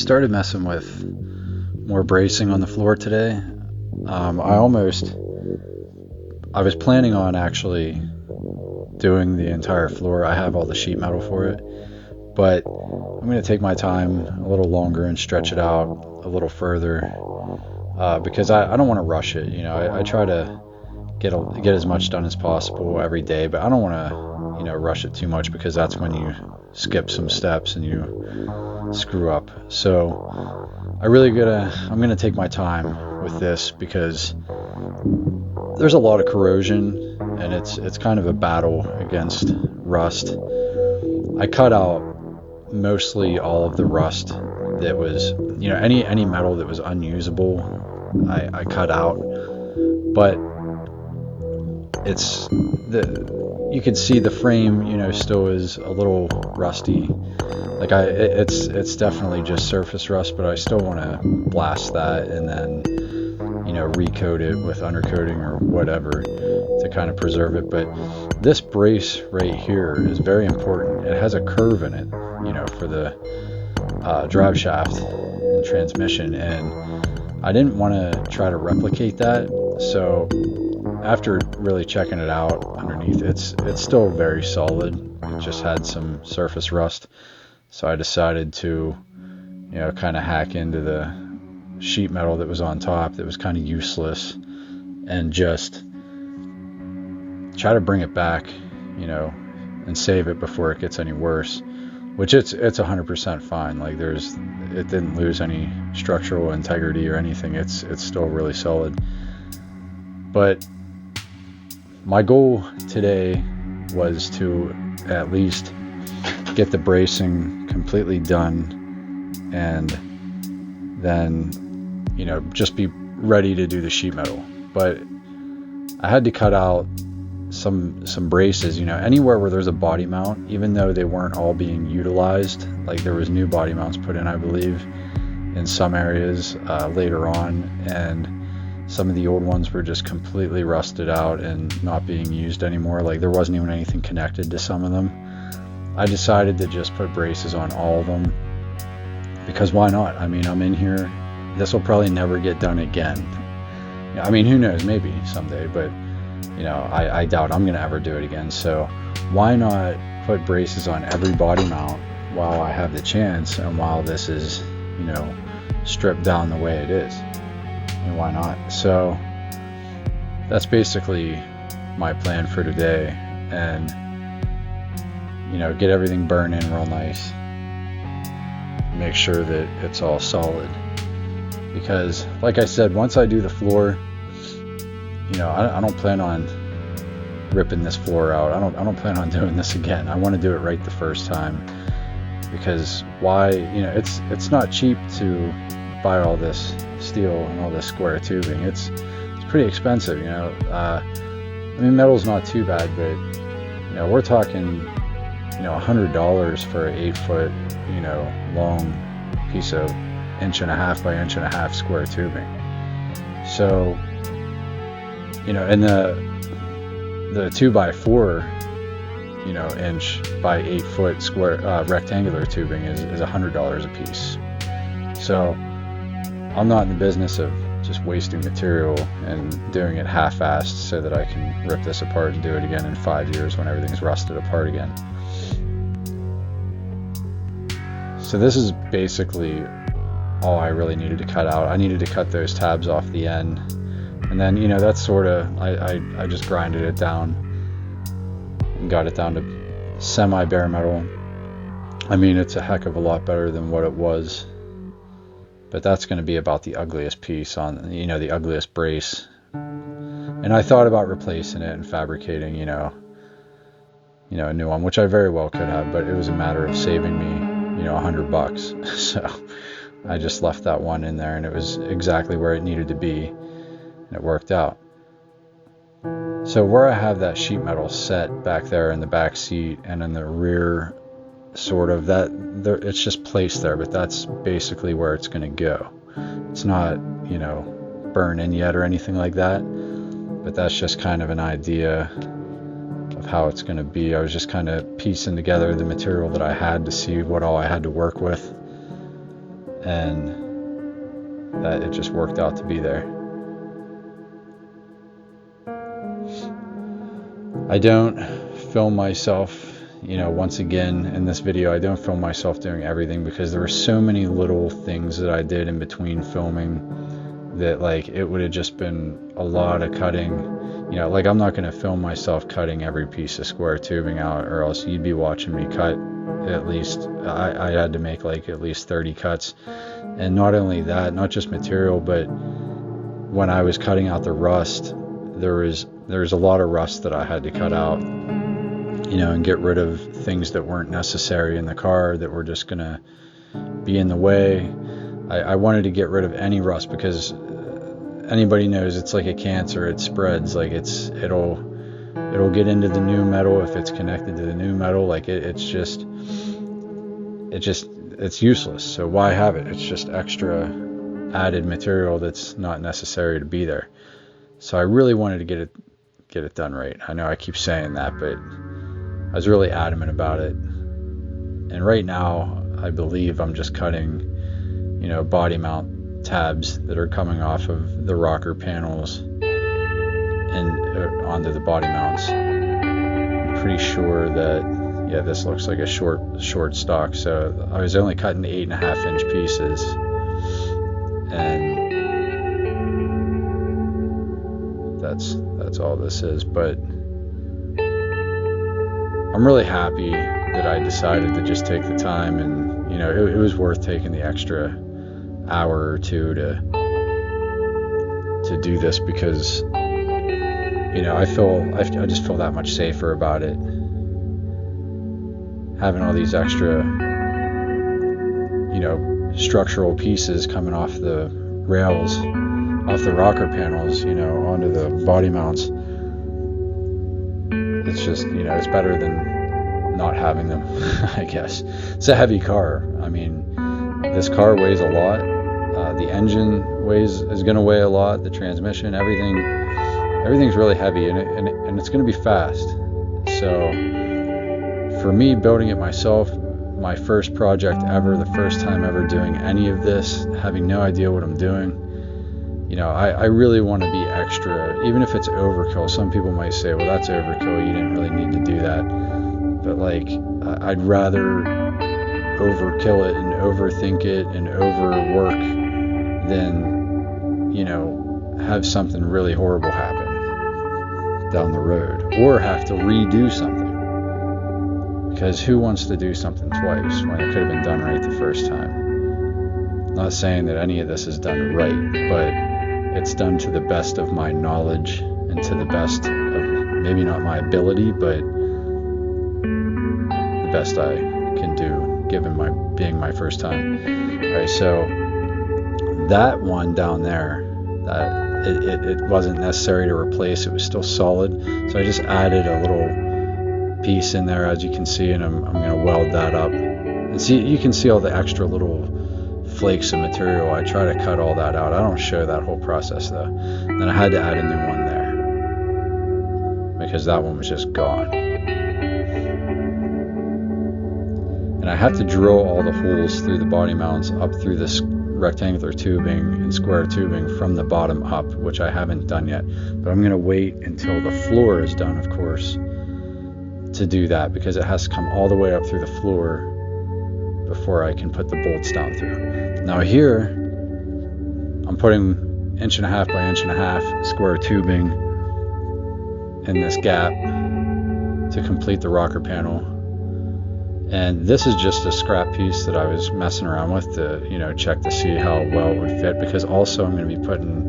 started messing with more bracing on the floor today. I was planning on actually doing the entire floor. I have all the sheet metal for it, but I'm going to take my time a little longer and stretch it out a little further, because I don't want to rush it. I try to get as much done as possible every day, but I don't want to rush it too much, because that's when you skip some steps and you screw up. So I'm gonna take my time with this, because there's a lot of corrosion and it's kind of a battle against rust. I cut out mostly all of the rust that was, any metal that was unusable, I cut out. But you can see the frame, still is a little rusty. Like it's definitely just surface rust, but I still want to blast that and then, recoat it with undercoating or whatever to kind of preserve it. But this brace right here is very important. It has a curve in it, for the drive shaft and transmission, and I didn't want to try to replicate that. So after really checking it out underneath, it's still very solid. It just had some surface rust. So I decided to, kind of hack into the sheet metal that was on top that was kind of useless, and just try to bring it back, and save it before it gets any worse. Which it's 100% fine. Like it didn't lose any structural integrity or anything. It's still really solid. But my goal today was to at least get the bracing completely done, and then just be ready to do the sheet metal. But I had to cut out some braces, anywhere where there's a body mount, even though they weren't all being utilized. Like there was new body mounts put in, I believe, in some areas later on, and some of the old ones were just completely rusted out and not being used anymore. Like there wasn't even anything connected to some of them. I decided to just put braces on all of them, because why not? I mean, I'm in here. This will probably never get done again. I mean, who knows? Maybe someday, but I doubt I'm going to ever do it again. So why not put braces on every body mount while I have the chance, and while this is, stripped down the way it is? And why not? So that's basically my plan for today, and get everything burned in real nice, make sure that it's all solid, because like I said, once I do the floor, I don't plan on ripping this floor out. I don't plan on doing this again. I want to do it right the first time, because why? It's not cheap to buy all this steel and all this square tubing. It's pretty expensive. Metal's not too bad, but we're talking $100 for an 8-foot long piece of 1.5 by 1.5 square tubing. So and the 2x4 inch by 8-foot square rectangular tubing is $100 a piece. So I'm not in the business of just wasting material and doing it half-assed so that I can rip this apart and do it again in 5 years when everything's rusted apart again. So this is basically all I really needed to cut out. I needed to cut those tabs off the end, and then that's sort of I just grinded it down and got it down to semi bare metal. I mean, it's a heck of a lot better than what it was, but that's going to be about the ugliest piece on the ugliest brace. And I thought about replacing it and fabricating a new one, which I very well could have, but it was a matter of saving me $100. So I just left that one in there, and it was exactly where it needed to be, and it worked out. So where I have that sheet metal set back there in the back seat and in the rear, sort of, that there, it's just placed there, but that's basically where it's going to go. It's not burn in yet or anything like that, but that's just kind of an idea of how it's going to be. I was just kind of piecing together the material that I had to see what all I had to work with, and that it just worked out to be there. I don't film myself, once again in this video, I don't film myself doing everything because there were so many little things that I did in between filming that like it would have just been a lot of cutting. Like I'm not going to film myself cutting every piece of square tubing out, or else you'd be watching me cut at least, I had to make like at least 30 cuts. And not only that, not just material, but when I was cutting out the rust, there was a lot of rust that I had to cut out, and get rid of things that weren't necessary in the car that were just going to be in the way. I wanted to get rid of any rust because anybody knows it's like a cancer. It spreads. Like it'll get into the new metal if it's connected to the new metal. Like it's useless. So why have it? It's just extra added material that's not necessary to be there. So I really wanted to get it done right. I know I keep saying that, but I was really adamant about it. And right now, I believe I'm just cutting, body mount tabs that are coming off of the rocker panels and onto the body mounts. I'm pretty sure that, this looks like a short stock. So I was only cutting 8.5 inch pieces, and that's all this is. But I'm really happy that I decided to just take the time, and it was worth taking the extra hour or two to do this because I just feel that much safer about it, having all these extra structural pieces coming off the rails, off the rocker panels, onto the body mounts. It's just, it's better than not having them, I guess. It's a heavy car. I mean, this car weighs a lot. The engine is going to weigh a lot. The transmission, everything's really heavy, and it's going to be fast. So for me, building it myself, my first project ever, the first time ever doing any of this, having no idea what I'm doing, I really want to be extra, even if it's overkill. Some people might say, well, that's overkill, you didn't really need to do that. But like, I'd rather overkill it and overthink it and overwork than, have something really horrible happen down the road, or have to redo something. Because who wants to do something twice when it could have been done right the first time? I'm not saying that any of this is done right, but it's done to the best of my knowledge and to the best of maybe not my ability, but the best I can do given being my first time. All right, so that one down there, that it wasn't necessary to replace. It was still solid, so I just added a little piece in there, as you can see, and I'm going to weld that up. And see, you can see all the extra little flakes of material. I try to cut all that out. I don't show that whole process though. Then I had to add a new one there because that one was just gone. And I had to drill all the holes through the body mounts up through this rectangular tubing and square tubing from the bottom up, which I haven't done yet. But I'm going to wait until the floor is done, of course, to do that, because it has to come all the way up through the floor before I can put the bolts down through. Now here, I'm putting 1.5 by 1.5 square tubing in this gap to complete the rocker panel. And this is just a scrap piece that I was messing around with to, check to see how well it would fit, because also I'm going to be putting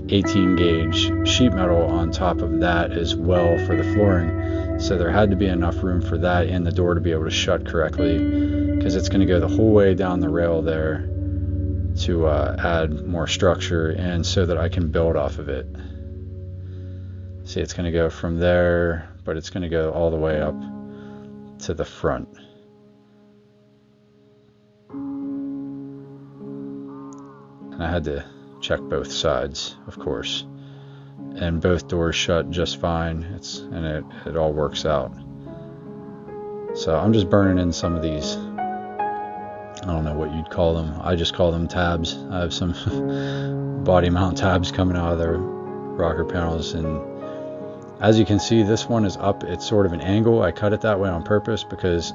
18 gauge sheet metal on top of that as well for the flooring. So there had to be enough room for that and the door to be able to shut correctly, because it's going to go the whole way down the rail there to add more structure and so that I can build off of it. See, it's going to go from there, but it's going to go all the way up to the front. And I had to check both sides, of course, and both doors shut just fine. It all works out. So I'm just burning in some of these I don't know what you'd call them. I just call them tabs. I have some body mount tabs coming out of the rocker panels, and as you can see, this one is up. It's sort of an angle. I cut it that way on purpose because,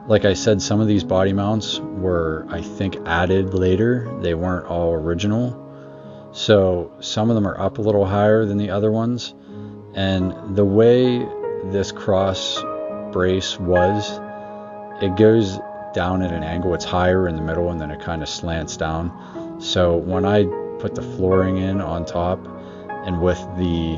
like I said, some of these body mounts were, I think, added later. They weren't all original. So some of them are up a little higher than the other ones. And the way this cross brace was, it goes down at an angle. It's higher in the middle and then it kind of slants down. So when I put the flooring in on top, and with the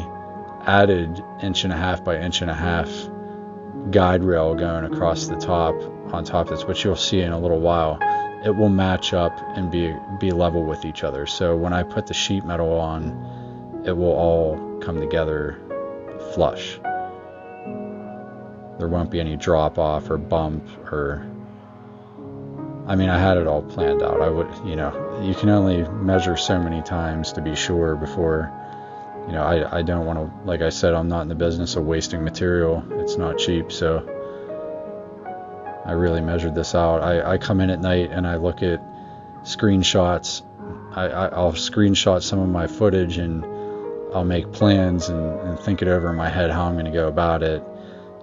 added 1.5 by 1.5 guide rail going across the top on top, that's what you'll see in a little while, it will match up and be level with each other. So when I put the sheet metal on, it will all come together flush. There won't be any drop off or bump or, I mean, I had it all planned out. I would, you can only measure so many times to be sure before, I don't want to, like I said, I'm not in the business of wasting material. It's not cheap. So I really measured this out. I come in at night and I look at screenshots. I'll screenshot some of my footage and I'll make plans and think it over in my head how I'm going to go about it.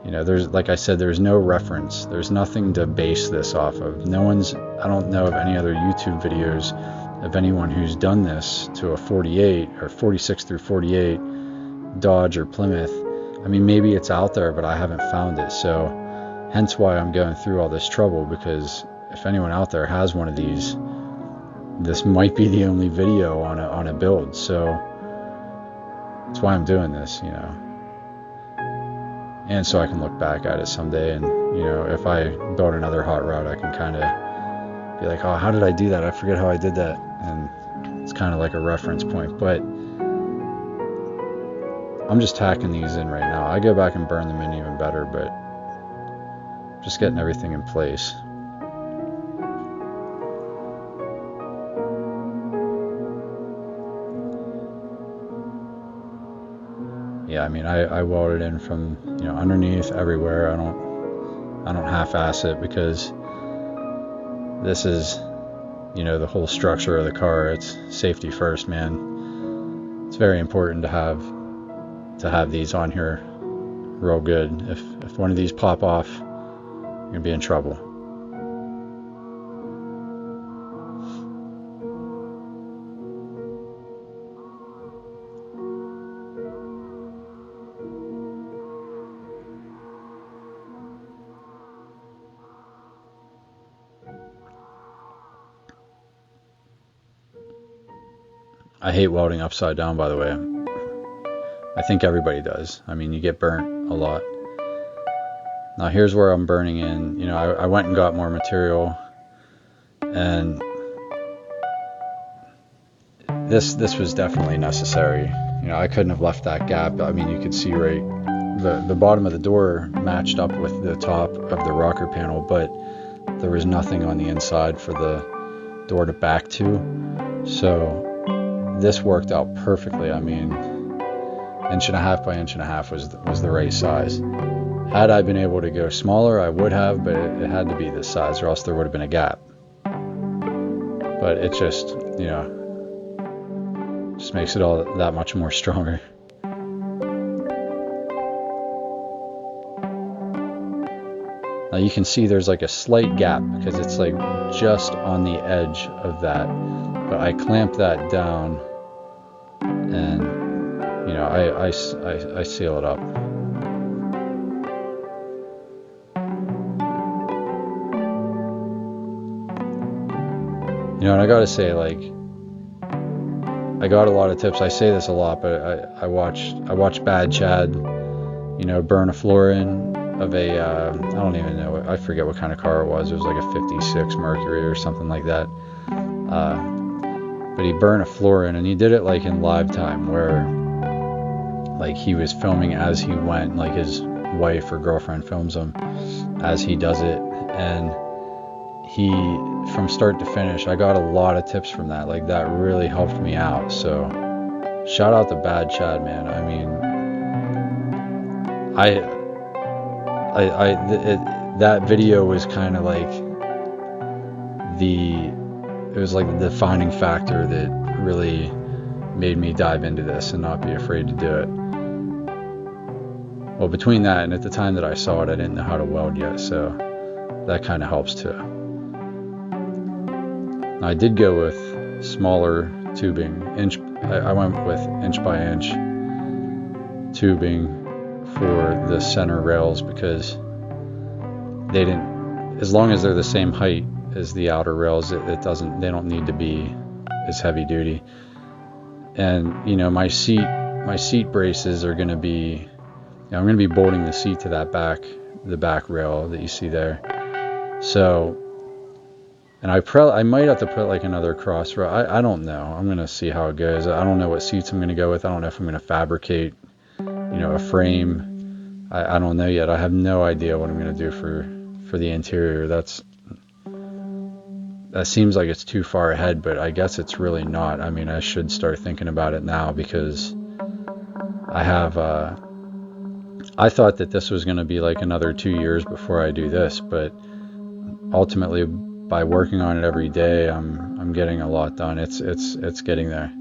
There's, like I said, there's no reference. There's nothing to base this off of. I don't know of any other YouTube videos of anyone who's done this to a 48 or 46 through 48 Dodge or Plymouth. I mean, maybe it's out there, but I haven't found it. So hence why I'm going through all this trouble, because if anyone out there has one of these, this might be the only video on a build. So that's why I'm doing this, and so I can look back at it someday, and if I build another hot rod, I can kind of be like, oh, how did I do that? I forget how I did that. And it's kind of like a reference point. But I'm just tacking these in right now. I go back and burn them in even better, but just getting everything in place. Yeah, I mean, I welded in from, underneath, everywhere. I don't half-ass it, because this is, the whole structure of the car. It's safety first, man. It's very important to have these on here real good. If one of these pop off, you're gonna be in trouble. I hate welding upside down, by the way. I think everybody does. I mean, you get burnt a lot. Now here's where I'm burning in. I went and got more material, and this was definitely necessary. I couldn't have left that gap. I mean, you could see right, the bottom of the door matched up with the top of the rocker panel, but there was nothing on the inside for the door to back to. So this worked out perfectly. I mean, 1.5 by 1.5 was the right size. Had I been able to go smaller, I would have, but it had to be this size, or else there would have been a gap. But it just, just makes it all that much more stronger. Now you can see there's like a slight gap because it's like just on the edge of that. But I clamped that down, and I seal it up. And I gotta say, like, I got a lot of tips. I say this a lot, but I watched Bad Chad, burn a floor in of a I don't even know, I forget what kind of car it was. It was like a 56 Mercury or something like that. But he burned a floor in, and he did it like in live time, where like he was filming as he went, like his wife or girlfriend films him as he does it, and he, from start to finish, I got a lot of tips from that. Like, that really helped me out. So shout out to Bad Chad, man. I mean, that video was kind of like, it was like the defining factor that really made me dive into this and not be afraid to do it. Well, between that and at the time that I saw it, I didn't know how to weld yet, so that kind of helps too. I did go with smaller tubing. I went with inch by inch tubing for the center rails because they didn't, as long as they're the same height as the outer rails, they don't need to be as heavy duty. And my seat braces are going to be, I'm going to be bolting the seat to the back rail that you see there. So, and I might have to put like another cross rail. I don't know. I'm going to see how it goes. I don't know what seats I'm going to go with. I don't know if I'm going to fabricate, a frame. I don't know yet. I have no idea what I'm going to do for the interior. That seems like it's too far ahead, but I guess it's really not. I mean, I should start thinking about it now because I thought that this was going to be like another 2 years before I do this, but ultimately by working on it every day, I'm getting a lot done. It's getting there.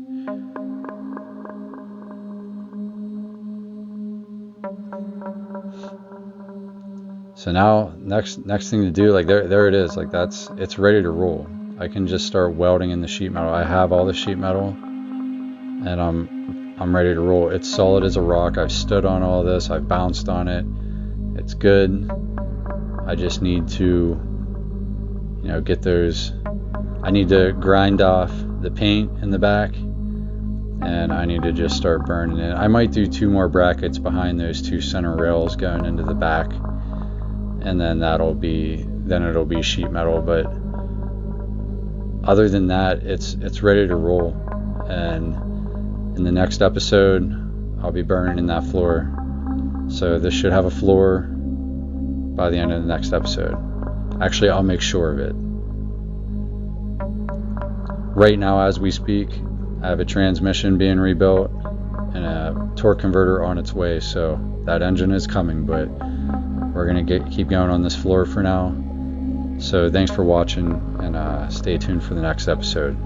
So now next thing to do, like there it is, like it's ready to roll. I can just start welding in the sheet metal. I have all the sheet metal and I'm ready to roll. It's solid as a rock. I've stood on all this. I've bounced on it. It's good. I just need to get those. I need to grind off the paint in the back and I need to just start burning it. I might do 2 more brackets behind those 2 center rails going into the back, and then it'll be sheet metal. But other than that, it's ready to roll. And in the next episode, I'll be burning in that floor. So this should have a floor by the end of the next episode. Actually, I'll make sure of it. Right now, as we speak, I have a transmission being rebuilt and a torque converter on its way. So that engine is coming, but we're going to keep going on this floor for now. So thanks for watching, and stay tuned for the next episode.